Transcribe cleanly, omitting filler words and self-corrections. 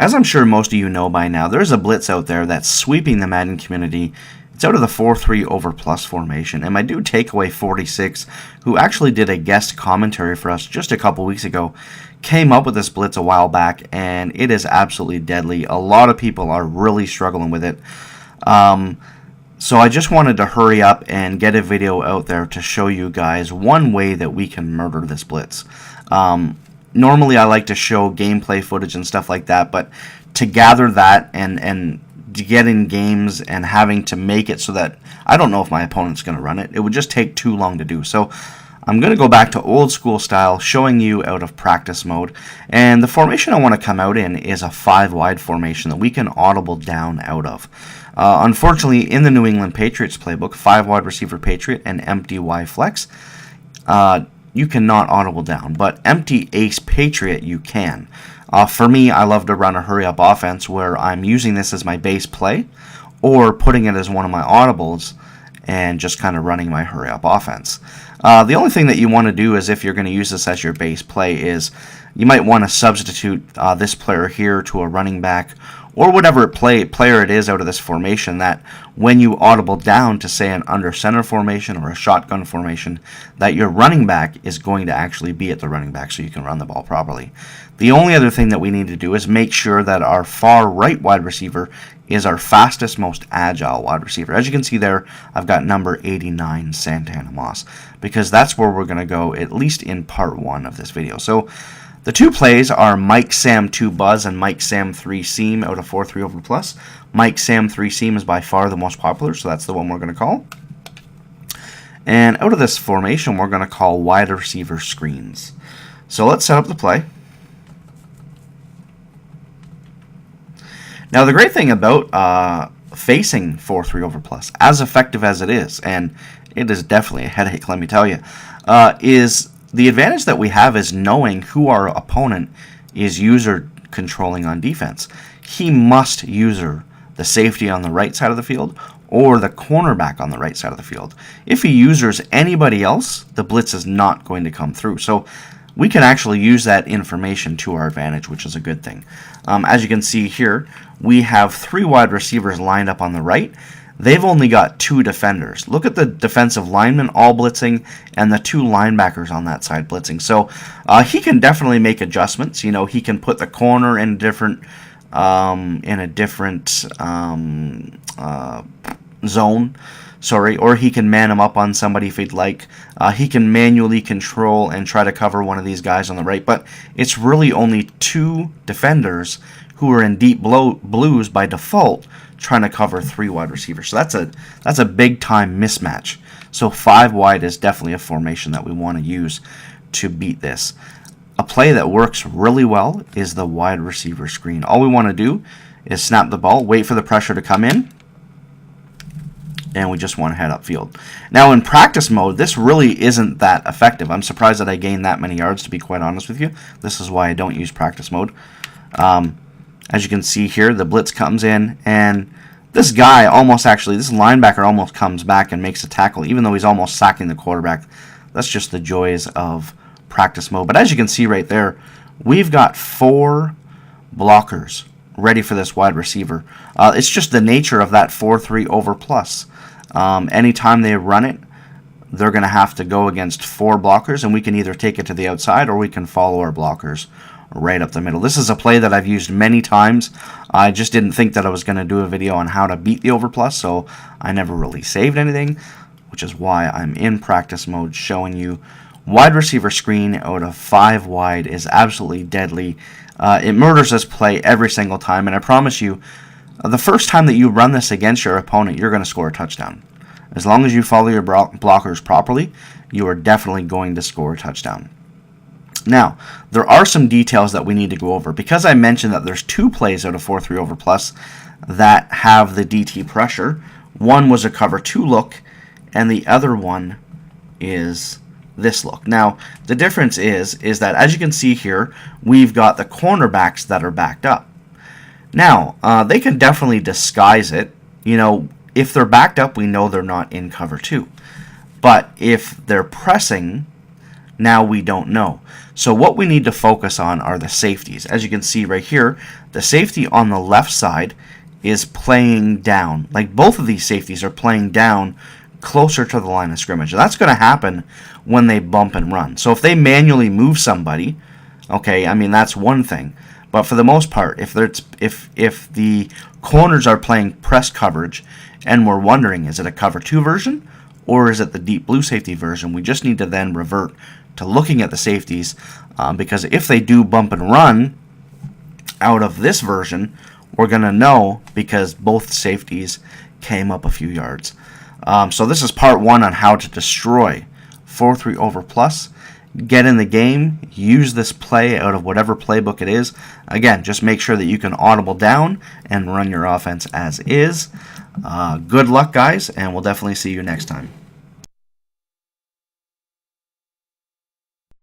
As I'm sure most of you know by now, there's a blitz out there that's sweeping the Madden community. It's out of the 4-3 over plus formation, and my dude Takeaway 46, who actually did a guest commentary for us just a couple weeks ago, came up with this blitz a while back, and it is absolutely deadly. A lot of people are really struggling with it. So I just wanted to hurry up and get a video out there to show you guys one way that we can murder this blitz. Normally I like to show gameplay footage and stuff like that, but to gather that and to get in games and having to make it so that I don't know if my opponent's going to run it, it would just take too long to do. So I'm going to go back to old school style, showing you out of practice mode. And the formation I want to come out in is a 5-wide formation that we can audible down out of. Unfortunately, in the New England Patriots playbook, 5-wide receiver Patriot and empty Y flex, you cannot audible down, but empty ace Patriot you can. For me, I love to run a hurry-up offense where I'm using this as my base play or putting it as one of my audibles and just kind of running my hurry-up offense. The only thing that you want to do is, if you're going to use this as your base play, is you might want to substitute this player here to a running back or whatever player it is out of this formation, that when you audible down to, say, an under center formation or a shotgun formation, that your running back is going to actually be at the running back so you can run the ball properly. The only other thing that we need to do is make sure that our far right wide receiver is our fastest, most agile wide receiver. As you can see there, I've got number 89, Santana Moss, because that's where we're going to go, at least in part 1 of this video. So the two plays are Mike Sam 2 Buzz and Mike Sam 3 Seam out of 4-3 over plus. Mike Sam 3 Seam is by far the most popular, so that's the one we're going to call. And out of this formation, we're going to call wide receiver screens. So let's set up the play. Now, the great thing about facing 4-3 over plus, as effective as it is, and it is definitely a headache, let me tell you, is the advantage that we have is knowing who our opponent is user controlling on defense. He must user the safety on the right side of the field or the cornerback on the right side of the field. If he users anybody else, the blitz is not going to come through. So we can actually use that information to our advantage, which is a good thing. As you can see here, we have 3 wide receivers lined up on the right. They've only got 2 defenders. Look at the defensive linemen all blitzing and the 2 linebackers on that side blitzing. So he can definitely make adjustments. You know, he can put the corner in a different zone. Sorry, or he can man him up on somebody if he'd like. He can manually control and try to cover one of these guys on the right. But it's really only 2 defenders who are in deep blues by default, trying to cover 3 wide receivers. So that's a big time mismatch. So 5 wide is definitely a formation that we want to use to beat this. A play that works really well is the wide receiver screen. All we want to do is snap the ball, wait for the pressure to come in, and we just want to head upfield. Now in practice mode, this really isn't that effective. I'm surprised that I gained that many yards, to be quite honest with you. This is why I don't use practice mode. As you can see here, the blitz comes in, and this guy this linebacker almost comes back and makes a tackle, even though he's almost sacking the quarterback. That's just the joys of practice mode. But as you can see right there, we've got 4 blockers ready for this wide receiver. It's just the nature of that 4-3 over plus. Anytime they run it, they're going to have to go against 4 blockers, and we can either take it to the outside or we can follow our blockers right up the middle. This is a play that I've used many times. I just didn't think that I was going to do a video on how to beat the overplus, so I never really saved anything, which is why I'm in practice mode showing you wide receiver screen out of 5 wide is absolutely deadly. It murders this play every single time, and I promise you, the first time that you run this against your opponent, you're going to score a touchdown. As long as you follow your blockers properly, you are definitely going to score a touchdown. Now, there are some details that we need to go over. Because I mentioned that there's 2 plays out of 4-3 over plus that have the DT pressure. One was a cover 2 look, and the other one is this look. Now, the difference is that, as you can see here, we've got the cornerbacks that are backed up. Now, they can definitely disguise it. You know, if they're backed up, we know they're not in cover 2. But if they're pressing, Now we don't know. So what we need to focus on are the safeties. As you can see right here, the safety on the left side is playing down. Like both of these safeties are playing down closer to the line of scrimmage. And that's going to happen when they bump and run. So if they manually move somebody, okay, I mean that's one thing. But for the most part, if the corners are playing press coverage and we're wondering, is it a cover 2 version or is it the deep blue safety version, we just need to then revert to looking at the safeties, because if they do bump and run out of this version, we're going to know because both safeties came up a few yards. So this is part 1 on how to destroy 4-3 over plus. Get in the game, use this play out of whatever playbook it is. Again, just make sure that you can audible down and run your offense as is. Good luck, guys, and we'll definitely see you next time.